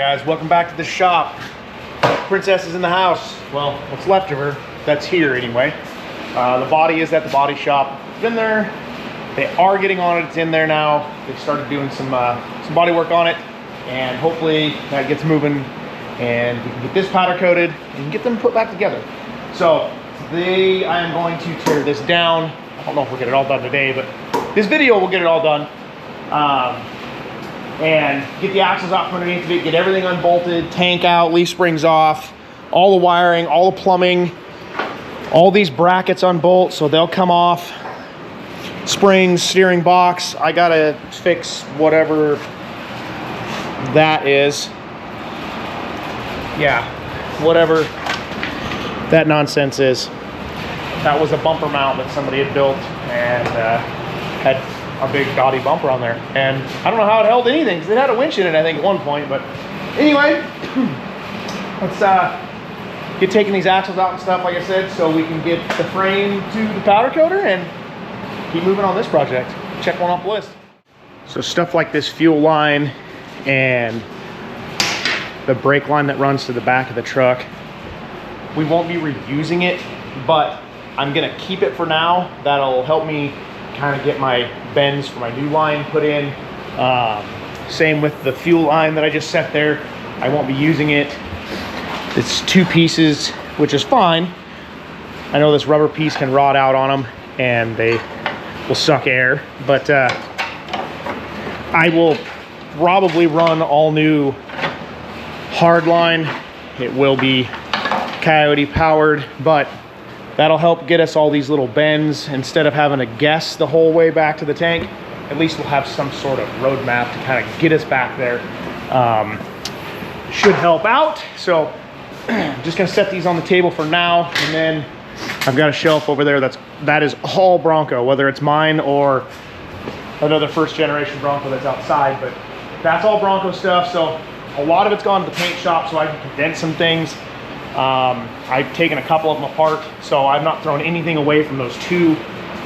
guys, welcome back to the shop. Princess is in the house. Well, what's left of her, that's here anyway. The body is at the body shop. It's been there. They are getting on it, it's in there now. They started doing some body work on it, and hopefully that gets moving and we can get this powder coated and get them put back together. So today I am going to tear this down. I don't know if we'll get it all done today, but this video will get it all done. And get the axles out from underneath it, get everything unbolted, tank out, leaf springs off, all the wiring, all the plumbing, all these brackets unbolt so they'll come off. Springs, steering box, I gotta fix whatever that is. Yeah, whatever that nonsense is. That was a bumper mount that somebody had built and had a big gaudy bumper on there, and I don't know how it held anything because it had a winch in it, I think, at one point. But anyway, let's get taking these axles out and stuff, like I said, so we can get the frame to the powder coater and keep moving on this project. Check one off the list. So stuff like this fuel line and the brake line that runs to the back of the truck, we won't be reusing it, but I'm gonna keep it for now. That'll help me kind of get my bends for my new line put in. Same with the fuel line that I just set there. I won't be using it. It's two pieces, which is fine. I know this rubber piece can rot out on them and they will suck air, but I will probably run all new hard line. It will be Coyote powered, but that'll help get us all these little bends. Instead of having to guess the whole way back to the tank, at least we'll have some sort of roadmap to kind of get us back there. Should help out. So I'm just gonna set these on the table for now, and then I've got a shelf over there that is all Bronco, whether it's mine or another first generation Bronco that's outside, but that's all Bronco stuff. So a lot of it's gone to the paint shop so I can condense some things. I've taken a couple of them apart, so I've not thrown anything away from those two,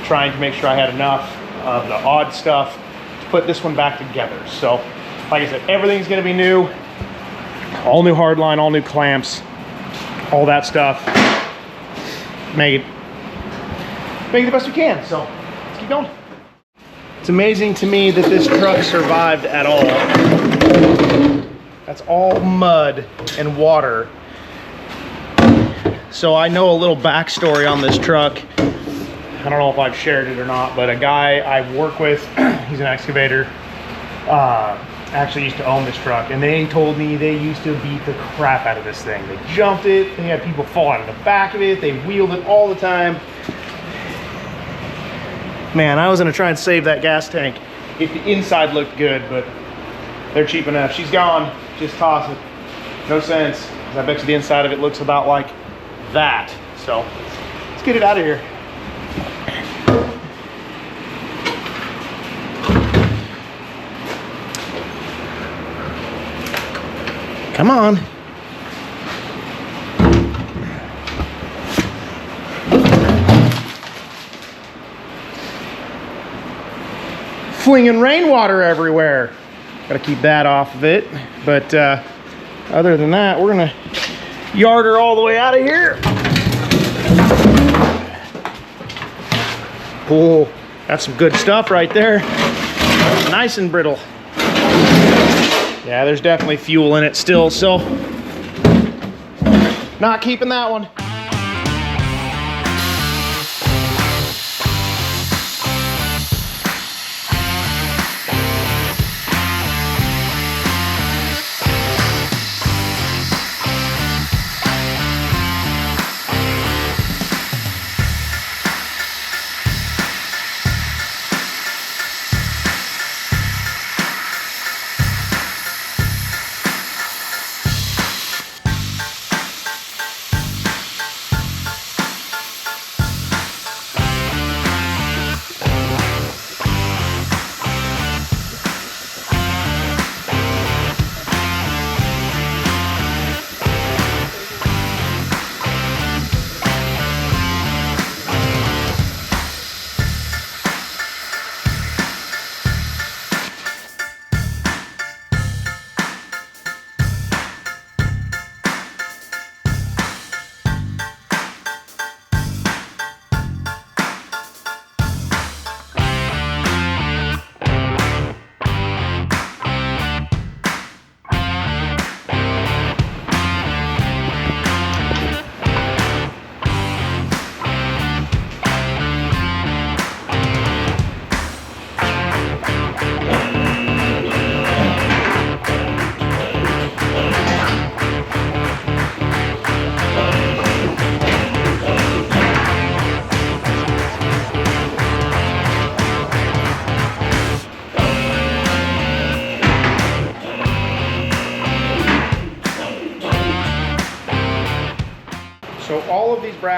trying to make sure I had enough of the odd stuff to put this one back together. So like I said, everything's going to be new, all new hardline, all new clamps, all that stuff. Make it the best we can. So let's keep going. It's amazing to me that this truck survived at all. That's all mud and water. So I know a little backstory on this truck. I don't know if I've shared it or not, but a guy I work with, he's an excavator, actually used to own this truck, and they told me they used to beat the crap out of this thing. They jumped it, they had people fall out of the back of it, they wheeled it all the time. Man, I was gonna try and save that gas tank if the inside looked good, but they're cheap enough. She's gone, just toss it. No sense, 'cause I bet you the inside of it looks about like that. So let's get it out of here. Come on. Flinging rainwater everywhere. Gotta keep that off of it. But other than that, we're gonna yard her all the way out of here. Oh, that's some good stuff right there. Nice and brittle. Yeah, there's definitely fuel in it still, so not keeping that one.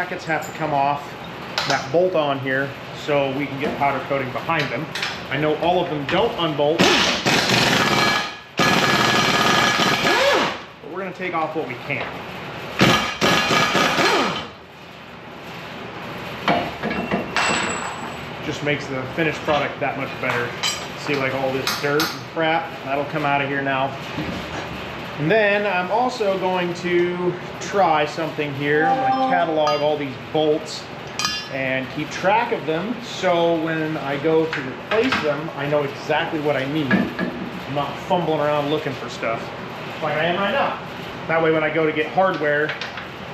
brackets have to come off that bolt on here so we can get powder coating behind them. I know all of them don't unbolt, but we're gonna take off what we can. Just makes the finished product that much better. See, like all this dirt and crap, that'll come out of here now. And then I'm also going to try something here. I'm gonna catalog all these bolts and keep track of them, so when I go to replace them, I know exactly what I need. I'm not fumbling around looking for stuff like I am right now. That way when I go to get hardware,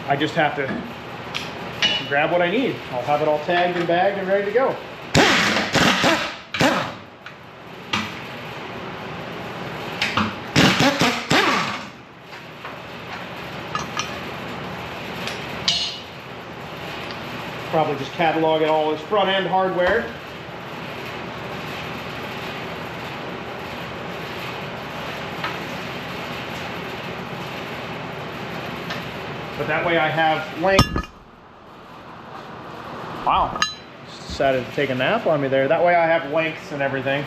I just have to grab what I need. I'll have it all tagged and bagged and ready to go. Probably just cataloging all this front end hardware. But that way I have length. Wow, just decided to take a nap on me there. That way I have lengths and everything.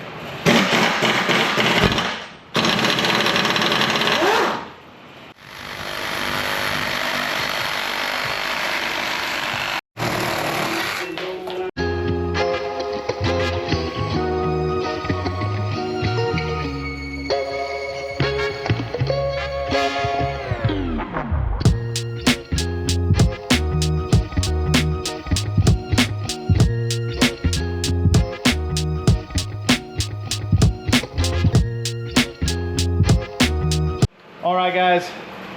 All right, guys,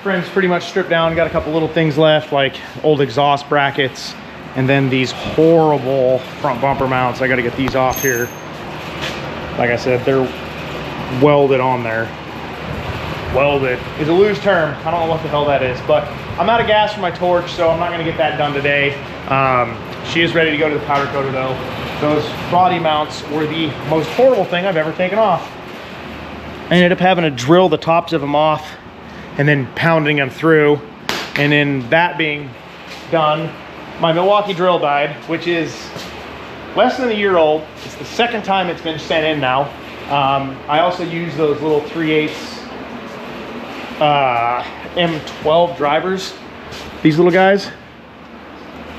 frame's pretty much stripped down. Got a couple little things left, like old exhaust brackets, and then these horrible front bumper mounts. I got to get these off here. Like I said, they're welded on there. Welded is a loose term. I don't know what the hell that is, but I'm out of gas for my torch, so I'm not going to get that done today. She is ready to go to the powder coater though. Those body mounts were the most horrible thing I've ever taken off. I ended up having to drill the tops of them off and then pounding them through. And then that being done, my Milwaukee drill died, which is less than a year old. It's the second time it's been sent in now. I also use those little 3/8 M12 drivers, these little guys.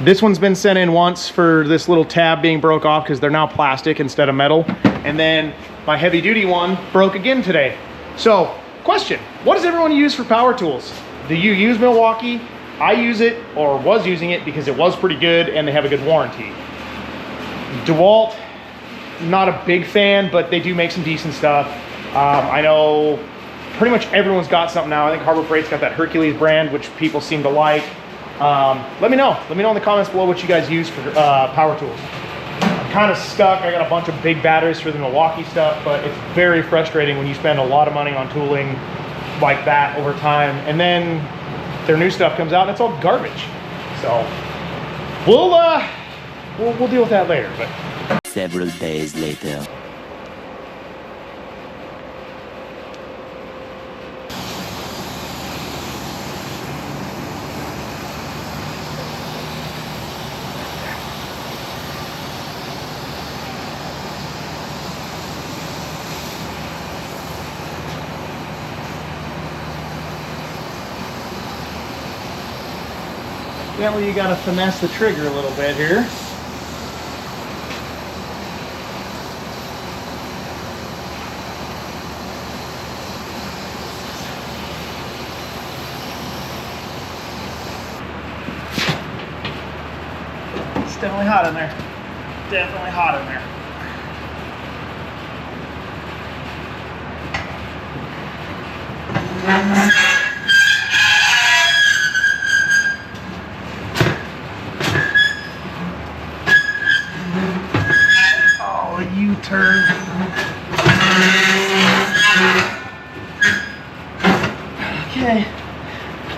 This one's been sent in once for this little tab being broke off because they're now plastic instead of metal. And then my heavy duty one broke again today. So, question, what does everyone use for power tools? Do you use Milwaukee? I use it, or was using it, because it was pretty good and they have a good warranty. DeWalt, not a big fan, but they do make some decent stuff. I know pretty much everyone's got something now. I think Harbor Freight's got that Hercules brand, which people seem to like. Let me know in the comments below what you guys use for power tools. I'm kind of stuck. I got a bunch of big batteries for the Milwaukee stuff, but it's very frustrating when you spend a lot of money on tooling like that over time, and then their new stuff comes out and it's all garbage. So we'll deal with that later. But several days later. Apparently you gotta finesse the trigger a little bit here. It's definitely hot in there. Definitely hot in there. Turn. Okay,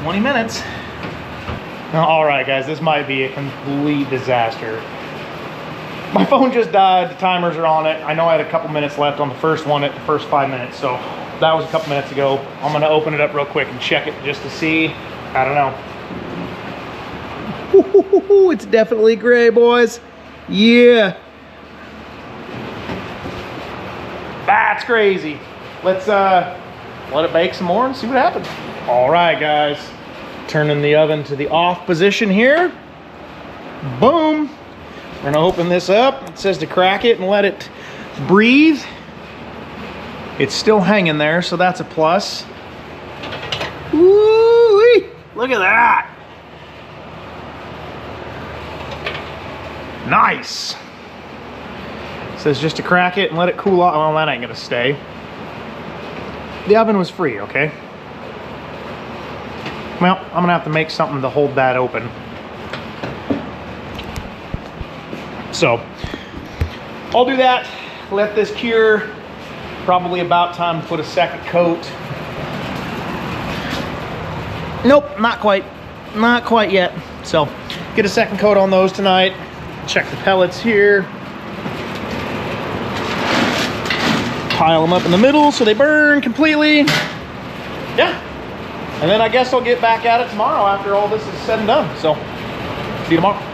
20 minutes. All right, guys, this might be a complete disaster. My phone just died, the timers are on it. I know I had a couple minutes left on the first one at the first 5 minutes, so that was a couple minutes ago. I'm gonna open it up real quick and check it just to see. I don't know. It's definitely gray, boys. Yeah. That's crazy. Let's let it bake some more and see what happens. All right, guys. Turning the oven to the off position here. Boom. We're gonna open this up. It says to crack it and let it breathe. It's still hanging there, so that's a plus. Woo-wee! Look at that. Nice. It says just to crack it and let it cool off. Well, that ain't gonna stay. The oven was free, okay? Well, I'm gonna have to make something to hold that open. So, I'll do that, let this cure. Probably about time to put a second coat. Nope, not quite. Not quite yet. So, get a second coat on those tonight. Check the pellets here. Pile them up in the middle so they burn completely. Yeah. And then I guess I'll get back at it tomorrow after all this is said and done. So, see you tomorrow.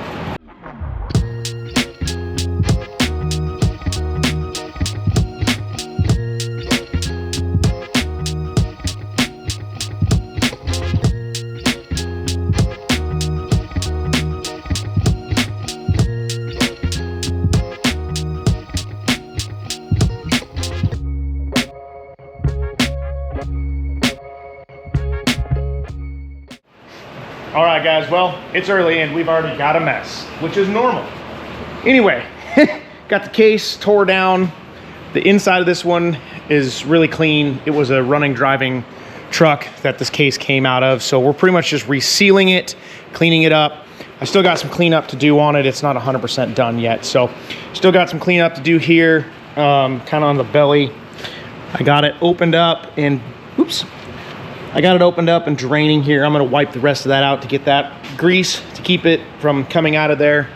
All right, guys, well, it's early and we've already got a mess, which is normal. Anyway, got the case tore down. The inside of this one is really clean. It was a running, driving truck that this case came out of. So we're pretty much just resealing it, cleaning it up. I still got some cleanup to do on it. It's not 100% done yet. So still got some cleanup to do here, kind of on the belly. I got it opened up and, oops. I got it opened up and draining here. I'm gonna wipe the rest of that out to get that grease to keep it from coming out of there.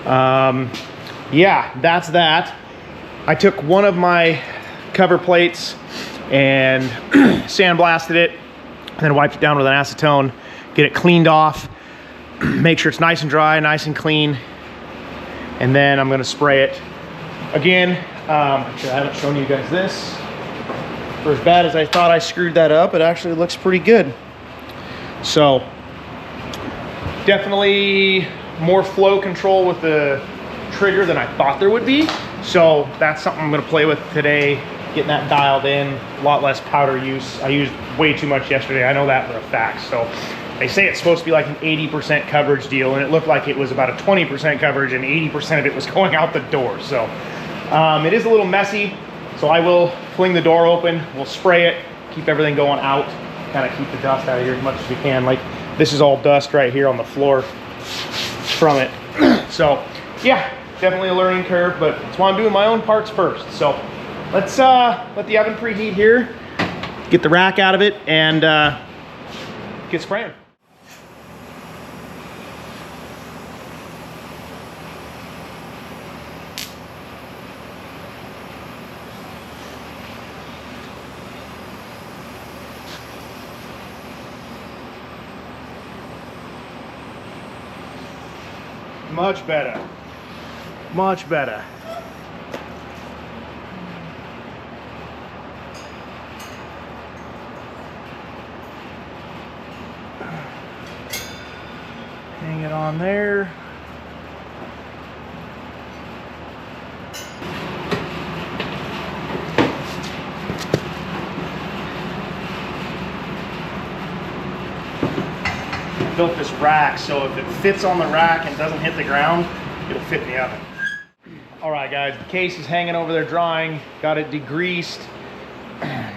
Yeah, that's that. I took one of my cover plates and sandblasted it, and then wiped it down with an acetone, get it cleaned off, make sure it's nice and dry, nice and clean, and then I'm gonna spray it. Again, actually I haven't shown you guys this. For as bad as I thought I screwed that up, it actually looks pretty good. So, definitely more flow control with the trigger than I thought there would be. So that's something I'm gonna play with today, getting that dialed in, a lot less powder use. I used way too much yesterday, I know that for a fact. So they say it's supposed to be like an 80% coverage deal, and it looked like it was about a 20% coverage and 80% of it was going out the door. So it is a little messy. So I will fling the door open, we'll spray it, keep everything going out, kind of keep the dust out of here as much as we can. Like this is all dust right here on the floor from it. So yeah, definitely a learning curve, but that's why I'm doing my own parts first. So let's let the oven preheat here, get the rack out of it, and get spraying. Much better. Much better. Hang it on there. Built this rack so if it fits on the rack and doesn't hit the ground, it'll fit in the oven. All right, guys, the case is hanging over there drying, got it degreased.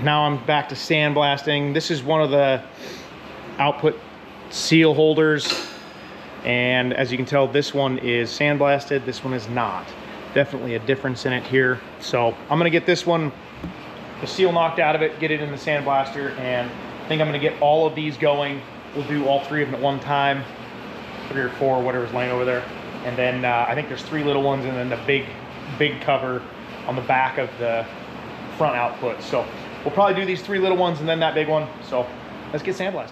Now I'm back to sandblasting. This is one of the output seal holders, and as you can tell, this one is sandblasted, this one is not. Definitely a difference in it here. So I'm gonna get this one, the seal knocked out of it, get it in the sandblaster, and I think I'm gonna get all of these going. We'll do all three of them at one time, 3 or 4, whatever's laying over there. And then I think there's 3 little ones and then the big cover on the back of the front output. So we'll probably do these 3 little ones and then that big one. So let's get sandblasting.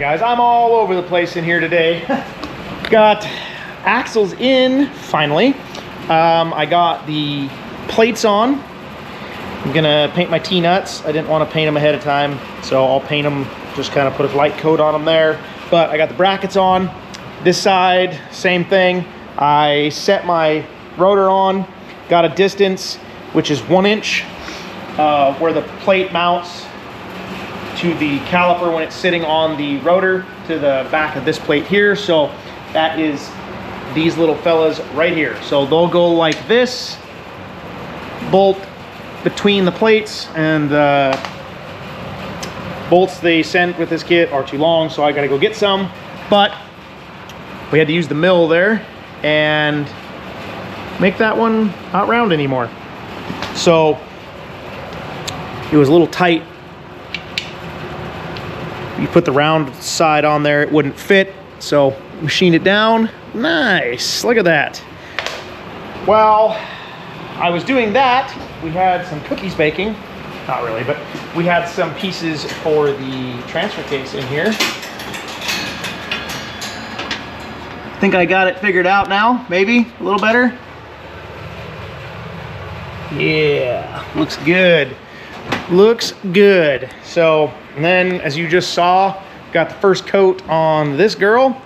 guys, I'm all over the place in here today. Got axles in, finally. I got the plates on. I'm gonna paint my T-nuts. I didn't want to paint them ahead of time, so I'll paint them, just kind of put a light coat on them there. But I got the brackets on. This side, same thing. I set my rotor on, got a distance, which is 1 inch, where the plate mounts to the caliper when it's sitting on the rotor to the back of this plate here. So that is these little fellas right here. So they'll go like this, bolt between the plates, and the bolts they sent with this kit are too long, so I gotta go get some. But we had to use the mill there and make that one not round anymore. So it was a little tight. You put the round side on there, it wouldn't fit, so machined it down. Nice, look at that. Well, I was doing that. We had some cookies baking. Not really, but we had some pieces for the transfer case in here. I think I got it figured out now, maybe a little better. Yeah, looks good. Looks good. So, and then as you just saw, got the first coat on this girl.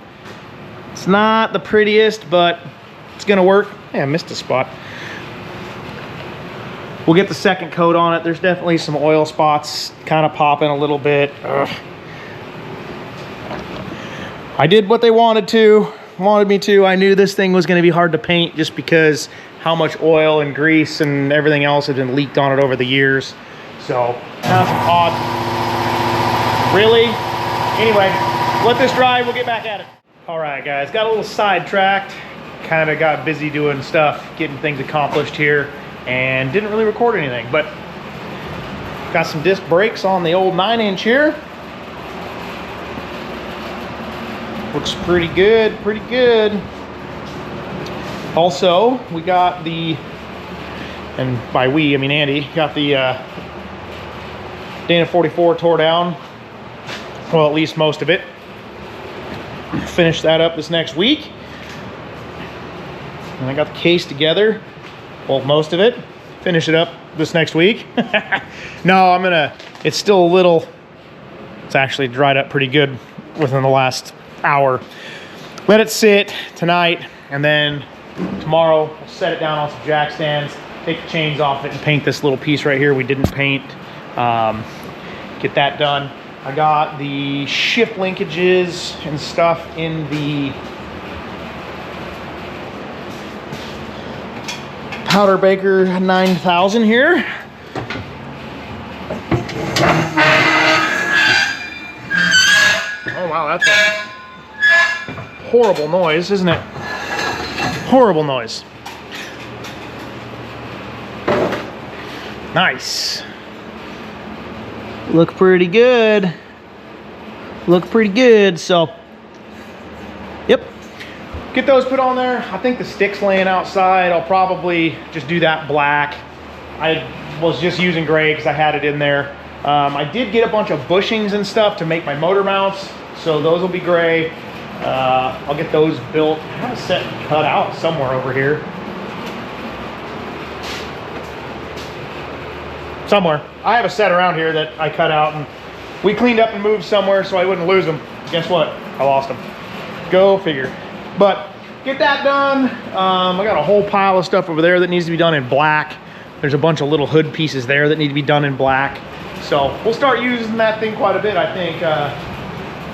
It's not the prettiest, but it's gonna work. Yeah, I missed a spot. We'll get the second coat on it. There's definitely some oil spots kind of popping a little bit. Ugh. I did what they wanted me to. I knew this thing was gonna be hard to paint just because how much oil and grease and everything else had been leaked on it over the years. So, kind of some odd. Really? Anyway, let this dry, we'll get back at it. All right, guys, got a little sidetracked. Kind of got busy doing stuff, getting things accomplished here, and didn't really record anything, but got some disc brakes on the old 9-inch here. Looks pretty good, pretty good. Also, we got the, and by we, I mean Andy, got the Dana 44 tore down. Well, at least most of it. Finish that up this next week. And I got the case together. Well, most of it. Finish it up this next week. No, I'm gonna, it's still a little, it's actually dried up pretty good within the last hour. Let it sit tonight, and then tomorrow I'll set it down on some jack stands, take the chains off it, and paint this little piece right here we didn't paint. Get that done. I got the shift linkages and stuff in the Powder Baker 9000 here. Oh wow, that's a horrible noise, isn't it? Horrible noise. Nice. Look pretty good. Look pretty good, so yep. Get those put on there. I think the stick's laying outside. I'll probably just do that black. I was just using gray because I had it in there. I did get a bunch of bushings and stuff to make my motor mounts, so those will be gray. I'll get those built. I have a set cut out somewhere over here. Somewhere. I have a set around here that I cut out and we cleaned up and moved somewhere so I wouldn't lose them. Guess what? I lost them. Go figure. But get that done. I got a whole pile of stuff over there that needs to be done in black. There's a bunch of little hood pieces there that need to be done in black. So we'll start using that thing quite a bit. I think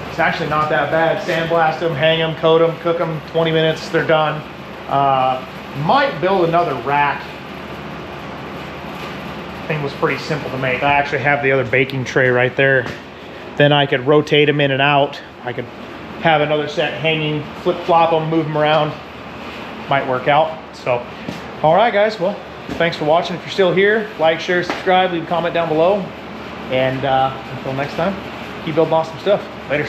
it's actually not that bad. Sandblast them, hang them, coat them, cook them, 20 minutes, they're done. Might build another rack. Thing was pretty simple to make. I actually have the other baking tray right there. Then I could rotate them in and out. I could have another set hanging, flip-flop them, move them around. Might work out. So, all right, guys. Well, thanks for watching. If you're still here, like, share, subscribe, leave a comment down below. And until next time, keep building awesome stuff. Later.